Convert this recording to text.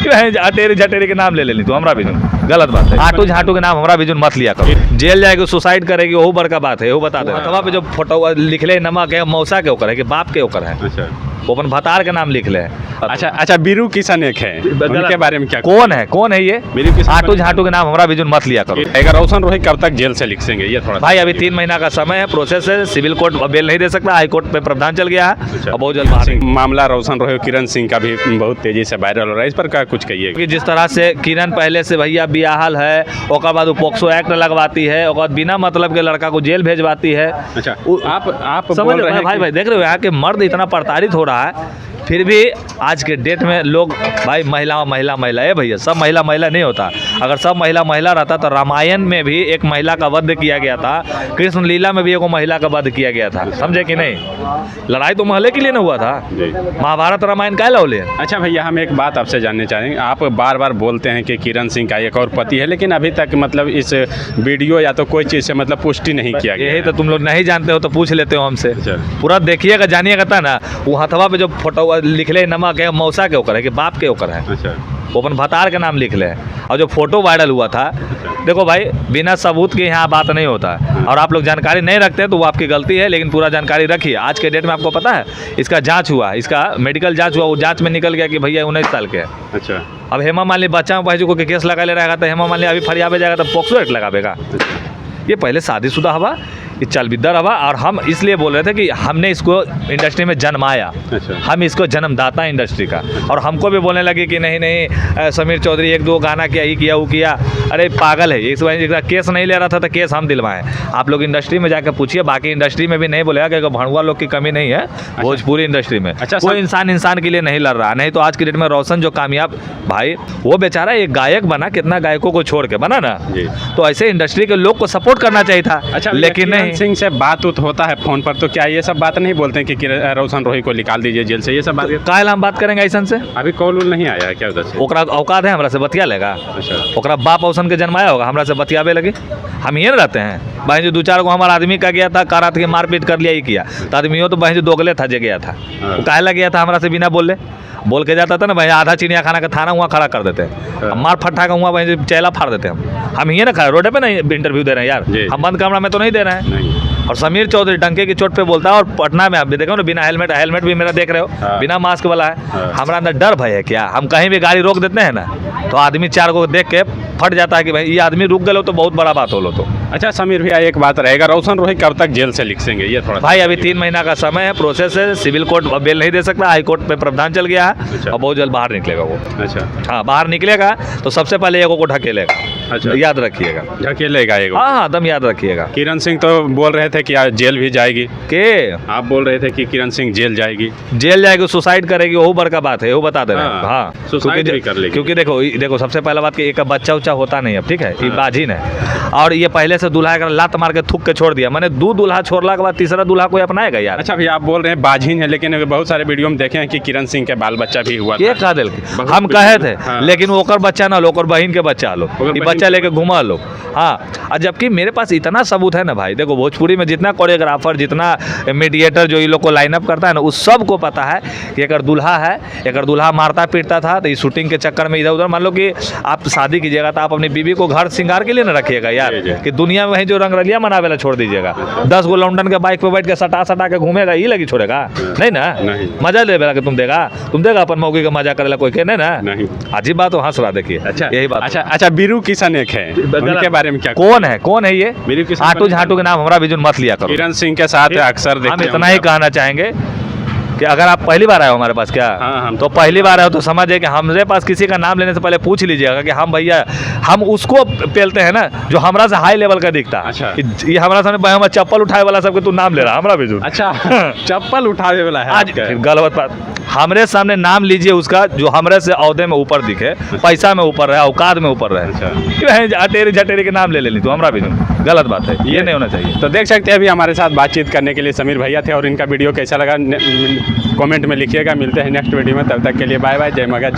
क्यों है अटेरी झटेरी के नाम ले लेनी तू हमरा भी गलत बात है। आटू झाटू के नाम हमरा भी मत लिया करो। जेल जाएगी सुसाइड करेगी वो बड़का बात है, वो बता दे। अथवा पे जो फोटो लिखले नमक है मौसा के ओकर है कि बाप के ओकर है। अच्छा वो अपन भतार के नाम लिख ले। अच्छा बीरू किशन एक है, उनके बारे में क्या? कौन है ये? बीरू किशन आटू झाटू के नाम हमरा भी मत लिया करो। अगर रोशन रोही कब तक जेल से लिखेंगे ये थोड़ा? भाई अभी 3 महीना का समय है, प्रोसेस है। सिविल कोर्ट बेल नहीं दे सकता, हाई कोर्ट पे प्रावधान चल गया है। अब बहुत जल्द बाहर मामला रोशन रोही किरण सिंह का भी बहुत तेजी से वायरल हो रहा है, इस पर क्या कुछ कहिए? कि जिस तरह से किरण पहले से भैया बियाहल है, और बाद पोक्सो एक्ट लगवाती है, और बिना मतलब के लड़का को जेल भेजवाती है। अच्छा आप समझ रहे हैं भाई देख रहे हो यहाँ के मर्द इतना प्रताड़ित हो रहा है, फिर भी आज के डेट में लोग भाई महिला है भैया, सब महिला नहीं होता। अगर सब महिला रहता तो रामायण में भी एक महिला का वध किया गया था, कृष्ण लीला में भी एक महिला का वध किया गया था, समझे कि नहीं? लड़ाई तो महले के लिए ना हुआ था, महाभारत रामायण का लौले। अच्छा भैया हम एक बात आपसे जानना चाहेंगे, आप बार बार बोलते हैं कि किरण सिंह का एक और पति है, लेकिन अभी तक मतलब इस वीडियो या तो कोई चीज़ से मतलब पुष्टि नहीं किया गया। यही तो तुम लोग नहीं जानते हो तो पूछ लेते हो हमसे। पूरा देखिएगा जानिएगा था ना, वो हथवा पे जो फोटो लिखले नमक है मौसा के ओकर है कि बाप के ओकर है। अच्छा वो अपन भतार के नाम लिख ले। और जो फोटो वायरल हुआ था, देखो भाई बिना सबूत के यहाँ बात नहीं होता, और आप लोग जानकारी नहीं रखते हैं तो वो आपकी गलती है, लेकिन पूरा जानकारी रखिए। आज के डेट में आपको पता है इसका जांच हुआ, इसका मेडिकल जांच हुआ, वो जांच में निकल गया कि भैया 19 साल के है। अच्छा अब हेमा मालिनी बच्चा भाई जो केस लगा ले रहेगा तो हेमा मालिनी अभी फरियाद में जाएगा तो पोक्सो एक्ट लगावेगा। ये पहले शादीशुदा हवा, ये चलबिद्दर हवा, और हम इसलिए बोल रहे थे कि हमने इसको इंडस्ट्री में जन्माया। अच्छा। हम इसको जन्मदाता इंडस्ट्री का, और हमको भी बोलने लगे कि नहीं समीर चौधरी 1-2 गाना किया ही किया वो किया। अरे पागल है, इस वजह केस नहीं ले रहा था तो केस हम दिलवाएं। आप लोग इंडस्ट्री में जाकर पूछिए, बाकी इंडस्ट्री में भी नहीं बोलेगा क्योंकि भड़ुआ लोग की कमी नहीं है भोजपुरी इंडस्ट्री में। अच्छा, कोई इंसान के लिए नहीं लड़ रहा। नहीं तो आज की डेट में रोशन जो कामयाब भाई, वो बेचारा एक गायक बना, कितना गायकों को छोड़ के बना ना, तो ऐसे इंडस्ट्री के लोग को सपोर्ट करना चाहिए था। अच्छा, लेकिन नहीं। सिंह से बात होता है फोन पर, तो क्या ये सब बात नहीं बोलते हैं कि रोशन रोही को निकाल दीजिए जेल से? ये सब बात काहे हम बात करेंगे ऐसा से? अभी कॉल नहीं आया है क्या उधर से? ओकरा औकात है हमरा से बतिया लेगा? अच्छा। ओकरा बाप औसन के जन्माया होगा, हमरा से बतियाबे लगे? हम ये रहते हैं भाई जो 2-4 को हमारा आदमी का गया था, कारात के मारपीट कर लिया ही किया, तो आदमियों तो भाई जो दोगले था जे गया था, वो काहे लग गया था हमरा से बिना बोल के जाता था ना भाई, आधा चिड़िया खाना का थाना वहाँ खड़ा कर देते हैं, मार फट्टा का वहाँ भाई चेला फाड़ देते हैं हम ये ना खड़े रोड पे नहीं इंटरव्यू दे रहे हैं यार, हम बंद कमरा में तो नहीं दे रहे हैं। और समीर चौधरी डंके की चोट पे बोलता है, और पटना में आप भी देखो ना बिना हेलमेट भी मेरा देख रहे हो, बिना मास्क वाला है। हमारा अंदर डर भय है क्या? हम कहीं भी गाड़ी रोक देते हैं ना तो आदमी 4 को देख के फट जाता है कि भाई ये आदमी रुक गए तो बहुत बड़ा बात हो लो। तो अच्छा समीर भैया एक बात रहेगा, रोशन रोही कब तक जेल से लिखेंगे ये थोड़ा? भाई अभी 3 महीना का समय है, प्रोसेस है। सिविल कोर्ट बेल नहीं दे सकता, हाई कोर्ट पे प्रावधान चल गया है। और बहुत जल्द बाहर निकलेगा वो। अच्छा हाँ, बाहर निकलेगा तो सबसे पहले एगो को ढकेलेगा। अच्छा, याद रखिएगा, ढकेलेगा एगो। हाँ दम याद रखिएगा। किरण सिंह तो बोल रहे थे कि जेल भी जाएगी। के आप बोल रहे थे कि किरण सिंह जेल जाएगी, सुसाइड करेगी, वो बड़का बात है, वो बता दे रहे हैं। हाँ सुसाइड भी कर लेगी, क्योंकि देखो सबसे पहला बात कि एक बच्चा उच्चा होता नहीं अब, ठीक है, ये बाझिन है। और ये पहले से दूल्हा का लात मार के थूक के छोड़ दिया, मैंने 2 दूल्हा छोड़ला के बाद तीसरा दूल्हा कोई अपनाएगा यार? अच्छा भैया आप बोल रहे हैं बाझिन है, लेकिन बहुत सारे वीडियो में देखे हैं कि किरण सिंह के बाल बच्चा भी हुआ। ये कह दिल हम कहे थे, लेकिन ओकर बच्चा ना लो, ओकर बहन के बच्चा लो, ये बच्चा लेके घुमा लो। हाँ, और जबकि मेरे पास इतना सबूत है ना भाई, देखो भोजपुरी में जितना कोरियोग्राफर, जितना मीडिएटर जो ये लोग को लाइनअप करता है ना, उस सब को पता है कि अगर दूल्हा है, अगर दूल्हा मारता पीटता था तो इस शूटिंग के चक्कर में इधर उधर, मान लो कि आप शादी कीजिएगा तो आप अपनी बीवी को घर श्रृंगार के लिए ना रखिएगा यार, कि दुनिया में वहीं जो रंगरलिया मनावे ला छोड़ दीजिएगा। 10 गो लौंडन के बाइक पे बैठ के सटा के घूमेगा, ये लगी छोड़ेगा? नहीं ना, मजा ले बेला कि तुम देगा अपन मौके का मजा करेला कोई के? नहीं ना, अजीब बात हो, हंस रहा देखिए। अच्छा यही बात। अच्छा बीरू किशन एक है, उनके बारे में क्या? कौन है ये? आटू झाटू के नाम हमरा भी मत लिया करो। किरण सिंह के साथ अक्सर हम इतना ही कहना चाहेंगे कि अगर आप पहली बार आए हो हमारे पास क्या? हाँ, तो पहली बार आए हो तो समझिए कि हमारे पास किसी का नाम लेने से पहले पूछ लीजिएगा कि हम भैया हम उसको पेलते हैं ना जो हमरा से हाई लेवल का दिखता है। अच्छा। ये हमारा सामने हम चप्पल उठाए वाला सबके तू नाम ले रहा हमरा भी। अच्छा चप्पल उठावे वाला है आज गलत बात। हमरे सामने नाम लीजिए उसका जो हमरे से औहदे में ऊपर दिखे, पैसा में ऊपर रहे, औकात में ऊपर रहे। क्यों है अटेरी झटेरी के नाम ले लेनी तू हमरा भी? गलत बात है, ये नहीं होना चाहिए। तो देख सकते हैं अभी हमारे साथ बातचीत करने के लिए समीर भैया थे, और इनका वीडियो कैसा लगा कमेंट में लिखिएगा। मिलते हैं नेक्स्ट वीडियो में, तब तक के लिए बाय बाय, जय मगध।